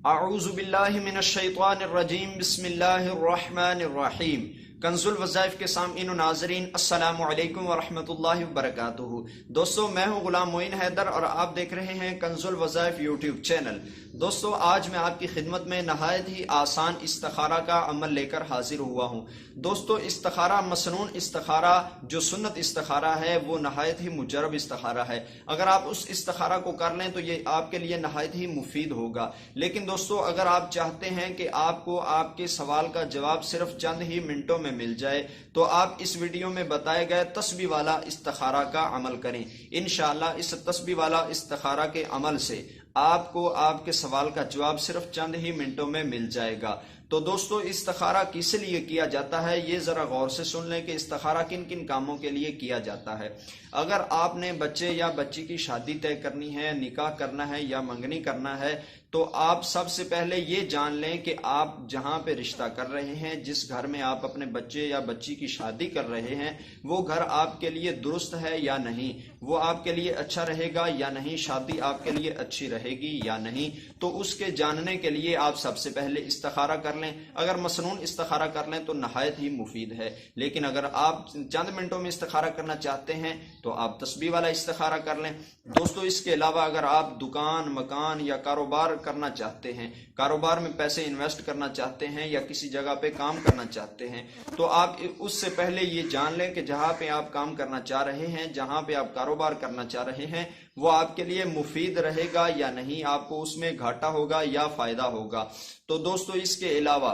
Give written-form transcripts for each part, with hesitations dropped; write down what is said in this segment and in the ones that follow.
اعوذ باللہ من الشیطان الرجیم بسم اللہ الرحمن الرحیم۔ کنز الوظائف کے سامعین و ناظرین السلام علیکم ورحمۃ اللہ وبرکاتہ۔ دوستو میں ہوں غلام معین حیدر اور آپ دیکھ رہے ہیں کنز الوظائف یوٹیوب چینل۔ دوستو آج میں آپ کی خدمت میں نہایت ہی آسان استخارہ کا عمل لے کر حاضر ہوا ہوں۔ دوستو استخارہ مسنون استخارہ جو سنت استخارہ ہے وہ نہایت ہی مجرب استخارہ ہے۔ اگر آپ اس استخارہ کو کر لیں تو یہ آپ کے لیے نہایت ہی مفید ہوگا۔ لیکن دوستو اگر آپ چاہتے ہیں کہ آپ کو آپ کے سوال کا جواب صرف چند ہی منٹوں میں مل جائے تو آپ اس ویڈیو میں بتائے گئے تسبیح والا استخارہ کا عمل کریں۔ انشاءاللہ اس تسبیح والا استخارہ کے عمل سے آپ کو آپ کے سوال کا جواب صرف چند ہی منٹوں میں مل جائے گا۔ تو دوستو استخارہ کس لیے کیا جاتا ہے یہ ذرا غور سے سن لیں کہ استخارہ کن کن کاموں کے لیے کیا جاتا ہے۔ اگر آپ نے بچے یا بچی کی شادی طے کرنی ہے، نکاح کرنا ہے یا منگنی کرنا ہے تو آپ سب سے پہلے یہ جان لیں کہ آپ جہاں پہ رشتہ کر رہے ہیں، جس گھر میں آپ اپنے بچے یا بچی کی شادی کر رہے ہیں، وہ گھر آپ کے لیے درست ہے یا نہیں، وہ آپ کے لیے اچھا رہے گا یا نہیں، شادی آپ کے لیے اچھی رہے گی یا نہیں، تو اس کے جاننے کے لیے آپ سب سے پہلے استخارہ کر لیں۔ اگر مسنون استخارہ کر لیں تو نہایت ہی مفید ہے، لیکن اگر آپ چند منٹوں میں استخارہ کرنا چاہتے ہیں تو آپ تسبیح والا استخارہ کر لیں۔ دوستو اس کے علاوہ اگر آپ دکان، مکان یا کاروبار کرنا چاہتے ہیں، کاروبار میں پیسے انویسٹ کرنا چاہتے ہیں یا کسی جگہ پہ کام کرنا چاہتے ہیں تو آپ اس سے پہلے یہ جان لیں کہ جہاں پہ آپ کام کرنا چاہ رہے ہیں، جہاں پہ آپ کاروبار کرنا چاہ رہے ہیں وہ آپ کے لیے مفید رہے گا یا نہیں، آپ کو اس میں گھاٹا ہوگا یا فائدہ ہوگا۔ تو دوستو اس کے علاوہ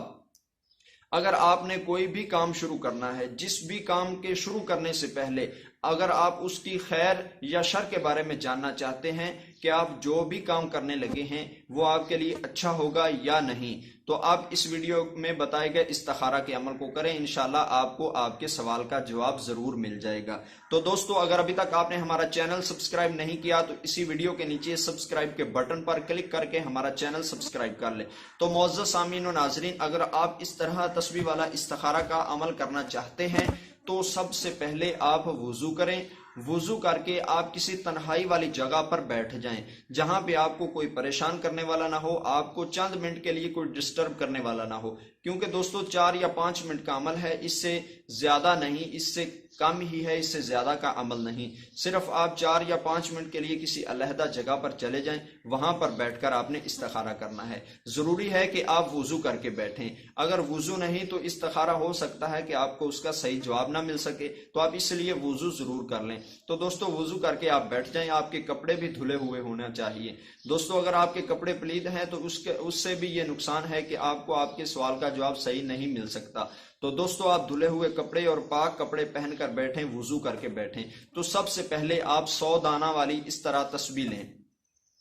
اگر آپ نے کوئی بھی کام شروع کرنا ہے، جس بھی کام کے شروع کرنے سے پہلے اگر آپ اس کی خیر یا شر کے بارے میں جاننا چاہتے ہیں کہ آپ جو بھی کام کرنے لگے ہیں وہ آپ کے لیے اچھا ہوگا یا نہیں، تو آپ اس ویڈیو میں بتائے گئے استخارہ کے عمل کو کریں، انشاءاللہ آپ کو آپ کے سوال کا جواب ضرور مل جائے گا۔ تو دوستو اگر ابھی تک آپ نے ہمارا چینل سبسکرائب نہیں کیا تو اسی ویڈیو کے نیچے سبسکرائب کے بٹن پر کلک کر کے ہمارا چینل سبسکرائب کر لیں۔ تو معزز سامعین و ناظرین اگر آپ اس طرح تسبیح والا استخارہ کا عمل کرنا چاہتے ہیں تو سب سے پہلے آپ وضو کریں۔ وضو کر کے آپ کسی تنہائی والی جگہ پر بیٹھ جائیں جہاں پہ آپ کو کوئی پریشان کرنے والا نہ ہو، آپ کو چند منٹ کے لیے کوئی ڈسٹرب کرنے والا نہ ہو، کیونکہ دوستو 4 یا 5 منٹ کا عمل ہے، اس سے زیادہ نہیں، اس سے کم ہی ہے، اس سے زیادہ کا عمل نہیں۔ صرف آپ 4 یا 5 منٹ کے لیے کسی علیحدہ جگہ پر چلے جائیں، وہاں پر بیٹھ کر آپ نے استخارہ کرنا ہے۔ ضروری ہے کہ آپ وضو کر کے بیٹھیں، اگر وضو نہیں تو استخارہ ہو سکتا ہے کہ آپ کو اس کا صحیح جواب نہ مل سکے، تو آپ اس لیے وضو ضرور کر لیں۔ تو دوستو وضو کر کے آپ بیٹھ جائیں، آپ کے کپڑے بھی دھلے ہوئے ہونا چاہیے۔ دوستو اگر آپ کے کپڑے پلید ہیں تو اس سے بھی یہ نقصان ہے کہ آپ کو آپ کے سوال کا جواب صحیح نہیں مل سکتا۔ تو دوستو آپ دھلے ہوئے کپڑے اور پاک کپڑے پہن کر بیٹھیں، وضو کر کے بیٹھیں۔ تو سب سے پہلے آپ 100 دانہ والی اس طرح تسبیح لیں،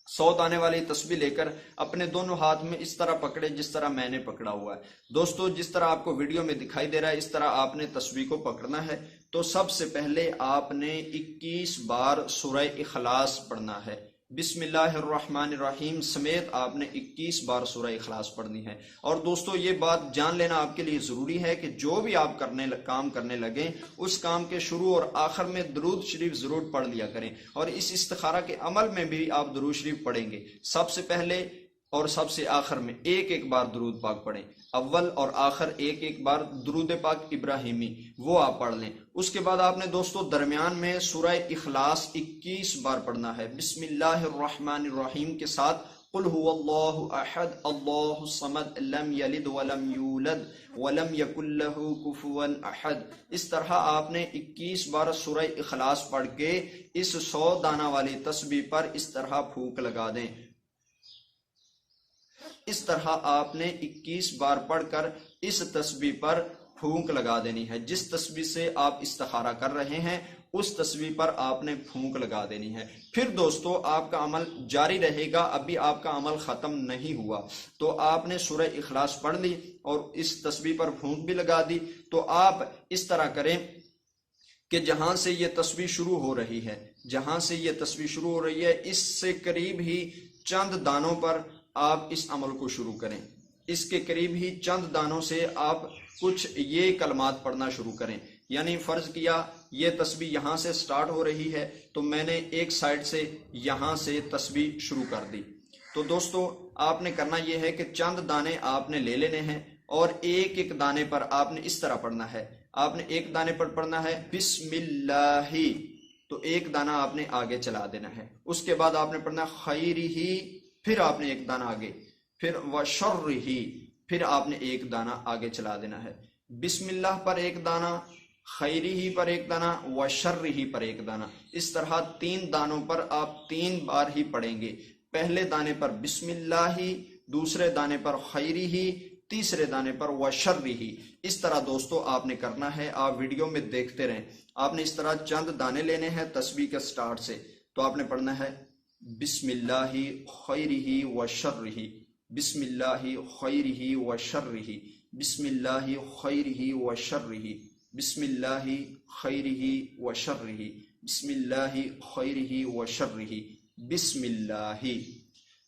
100 دانے والی تسبیح لے کر اپنے دونوں ہاتھ میں اس طرح پکڑے جس طرح میں نے پکڑا ہوا ہے۔ دوستو جس طرح آپ کو ویڈیو میں دکھائی دے رہا ہے اس طرح آپ نے تسبیح کو پکڑنا ہے۔ تو سب سے پہلے آپ نے 21 بار سورہ اخلاص پڑھنا ہے، بسم اللہ الرحمن الرحیم سمیت آپ نے 21 بار سورہ اخلاص پڑھنی ہے۔ اور دوستو یہ بات جان لینا آپ کے لیے ضروری ہے کہ جو بھی آپ کام کرنے لگیں اس کام کے شروع اور آخر میں درود شریف ضرور پڑھ لیا کریں، اور اس استخارہ کے عمل میں بھی آپ درود شریف پڑھیں گے۔ سب سے پہلے اور سب سے آخر میں ایک بار درود پاک پڑھیں، اول اور آخر ایک بار درود پاک ابراہیمی وہ آپ پڑھ لیں۔ اس کے بعد آپ نے دوستو درمیان میں سورہ اخلاص 21 بار پڑھنا ہے، بسم اللہ الرحمن الرحیم کے ساتھ قل هو اللہ احد اللہ الصمد لم یلد ولم یولد ولم یکن له کفوا احد۔ اس طرح آپ نے 21 بار سورہ اخلاص پڑھ کے اس 100 دانہ والی تسبیح پر اس طرح پھونک لگا دیں۔ اس طرح آپ نے 21 بار پڑھ کر اس تسبیح پر پھونک لگا دینی ہے۔ جس تسبیح سے آپ استخارہ کر رہے ہیں اس تسبیح پر آپ نے پھونک لگا دینی ہے۔ پھر دوستو آپ کا عمل جاری رہے گا، ابھی آپ کا عمل ختم نہیں ہوا۔ تو آپ نے سورہ اخلاص پڑھ لی اور اس تسبیح پر پھونک بھی لگا دی۔ تو آپ اس طرح کریں کہ جہاں سے یہ تسبیح شروع ہو رہی ہے، جہاں سے یہ تسبیح شروع ہو رہی ہے اس سے قریب ہی چند دانوں پر آپ اس عمل کو شروع کریں۔ اس کے قریب ہی چند دانوں سے آپ کچھ یہ کلمات پڑھنا شروع کریں، یعنی فرض کیا یہ تسبیح یہاں سے سٹارٹ ہو رہی ہے تو میں نے ایک سائیڈ سے یہاں سے تسبیح شروع کر دی، تو دوستو آپ نے کرنا یہ ہے کہ چند دانے آپ نے لے لینے ہیں اور ایک ایک دانے پر آپ نے اس طرح پڑھنا ہے. آپ نے ایک دانے پر پڑھنا ہے بسم اللہ، تو ایک دانہ آپ نے آگے چلا دینا ہے. اس کے بعد آپ نے پڑھنا ہے خیرہ، پھر آپ نے ایک دانہ آگے، پھر وشرہ، پھر آپ نے ایک دانہ آگے چلا دینا ہے. بسم اللہ پر ایک دانہ، خیرہ پر ایک دانہ، وشرہ پر ایک دانہ. اس طرح 3 دانوں پر آپ 3 بار ہی پڑھیں گے. پہلے دانے پر بسم اللہ، دوسرے دانے پر خیرہ، تیسرے دانے پر وشرہ. اس طرح دوستو آپ نے کرنا ہے. آپ ویڈیو میں دیکھتے رہیں. آپ نے اس طرح چند دانے لینے ہیں تسبیح کے سٹارٹ سے. تو آپ نے پڑھنا ہے بسم اللہ خیرہ وشرہ، بسم اللہ خیرہ وشرہ، بسم اللہ خیرہ وشرہ، بسم اللہ خیرہ وشرہ، بسم اللہ خیرہ وشرہ، بسم اللہ.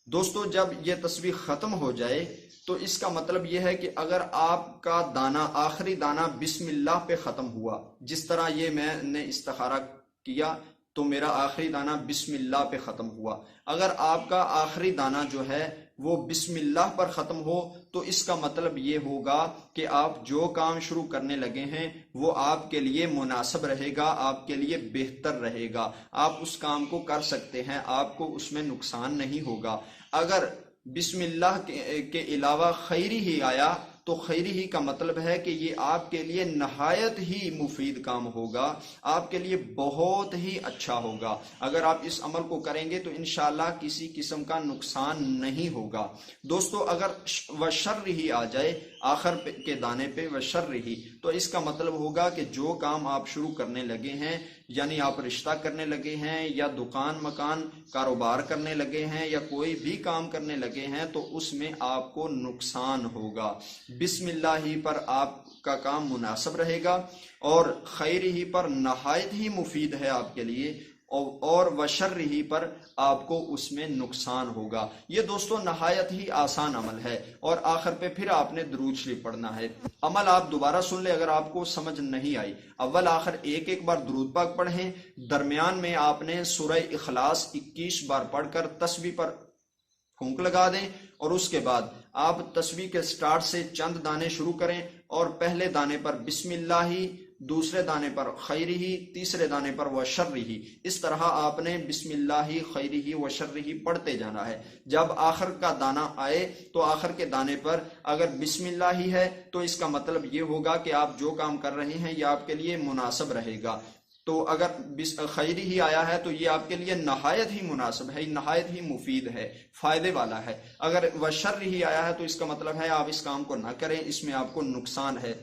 دوستو جب یہ تسبیح ختم ہو جائے تو اس کا مطلب یہ ہے کہ اگر آپ کا دانہ، آخری دانہ بسم اللہ پہ ختم ہوا، جس طرح یہ میں نے استخارہ کیا تو میرا آخری دانہ بسم اللہ پہ ختم ہوا، اگر آپ کا آخری دانہ جو ہے وہ بسم اللہ پر ختم ہو تو اس کا مطلب یہ ہوگا کہ آپ جو کام شروع کرنے لگے ہیں وہ آپ کے لیے مناسب رہے گا، آپ کے لیے بہتر رہے گا، آپ اس کام کو کر سکتے ہیں، آپ کو اس میں نقصان نہیں ہوگا. اگر بسم اللہ کے علاوہ خیری ہی آیا تو خیری ہی کا مطلب ہے کہ یہ آپ کے لیے نہایت ہی مفید کام ہوگا، آپ کے لیے بہت ہی اچھا ہوگا. اگر آپ اس عمل کو کریں گے تو انشاءاللہ کسی قسم کا نقصان نہیں ہوگا. دوستو اگر وشر ہی آ جائے آخر کے دانے پہ وشر ہی، تو اس کا مطلب ہوگا کہ جو کام آپ شروع کرنے لگے ہیں، یعنی آپ رشتہ کرنے لگے ہیں یا دکان مکان کاروبار کرنے لگے ہیں یا کوئی بھی کام کرنے لگے ہیں تو اس میں آپ کو نقصان ہوگا. بسم اللہ ہی پر آپ کا کام مناسب رہے گا اور خیر ہی پر نہایت ہی مفید ہے آپ کے لیے، اور وشر ہی پر آپ کو اس میں نقصان ہوگا. یہ دوستو نہایت ہی آسان عمل ہے. اور آخر پہ پھر آپ نے درود شریف پڑھنا ہے. عمل آپ دوبارہ سن لیں اگر آپ کو سمجھ نہیں آئی. اول آخر ایک بار درود پاک پڑھیں، درمیان میں آپ نے سورہ اخلاص 21 بار پڑھ کر تسبیح پر پھونک لگا دیں، اور اس کے بعد آپ تسبیح کے سٹارٹ سے چند دانے شروع کریں اور پہلے دانے پر بسم اللہ ہی، دوسرے دانے پر خیرہ ہی، تیسرے دانے پر وشرہ ہی. اس طرح آپ نے بسم اللہ ہی، خیرہ ہی، وشرہ ہی پڑھتے جانا ہے. جب آخر کا دانہ آئے تو آخر کے دانے پر اگر بسم اللہ ہی ہے تو اس کا مطلب یہ ہوگا کہ آپ جو کام کر رہے ہیں یہ آپ کے لیے مناسب رہے گا. تو اگر خیری ہی آیا ہے تو یہ آپ کے لیے نہایت ہی مناسب ہے، نہایت ہی مفید ہے، فائدے والا ہے. اگر وشر ہی آیا ہے تو اس کا مطلب ہے آپ اس کام کو نہ کریں، اس میں آپ کو نقصان ہے.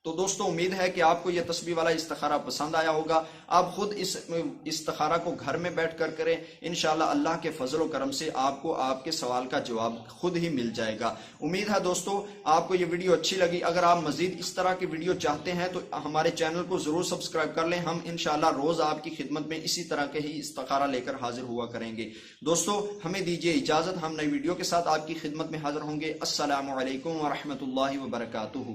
تو دوستو امید ہے کہ آپ کو یہ تسبیح والا استخارہ پسند آیا ہوگا. آپ خود اس استخارہ کو گھر میں بیٹھ کر کریں، انشاءاللہ اللہ کے فضل و کرم سے آپ کو آپ کے سوال کا جواب خود ہی مل جائے گا. امید ہے دوستو آپ کو یہ ویڈیو اچھی لگی. اگر آپ مزید اس طرح کی ویڈیو چاہتے ہیں تو ہمارے چینل کو ضرور سبسکرائب کر لیں. ہم انشاءاللہ روز آپ کی خدمت میں اسی طرح کے ہی استخارہ لے کر حاضر ہوا کریں گے. دوستو ہمیں دیجیے اجازت، ہم نئی ویڈیو کے ساتھ آپ کی خدمت میں حاضر ہوں گے. السلام علیکم ورحمۃ اللہ وبرکاتہ.